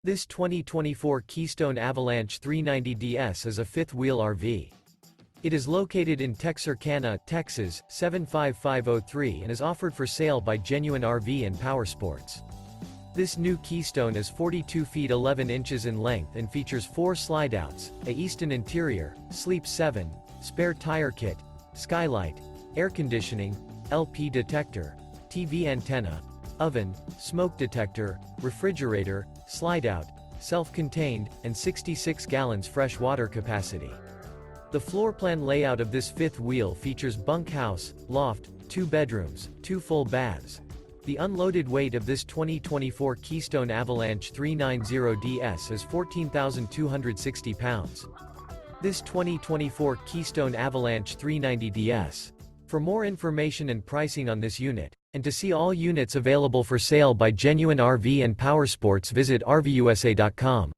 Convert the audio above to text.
This 2024 Keystone Avalanche 390DS is a fifth-wheel RV. It is located in Texarkana, Texas, 75503 and is offered for sale by Genuine RV and Powersports. This new Keystone is 42 feet 11 inches in length and features 4 slideouts, a Easton interior, Sleep 7, spare tire kit, Skylight, air conditioning, LP detector, TV antenna, oven, smoke detector, refrigerator, slideout, self-contained, and 66 gallons fresh water capacity. The floor plan layout of this fifth wheel features bunkhouse, loft, 2 bedrooms, 2 full baths. The unloaded weight of this 2024 Keystone Avalanche 390DS is 14,260 pounds. This 2024 Keystone Avalanche 390DS. For more information and pricing on this unit, and to see all units available for sale by Genuine RV and Powersports, visit RVUSA.com.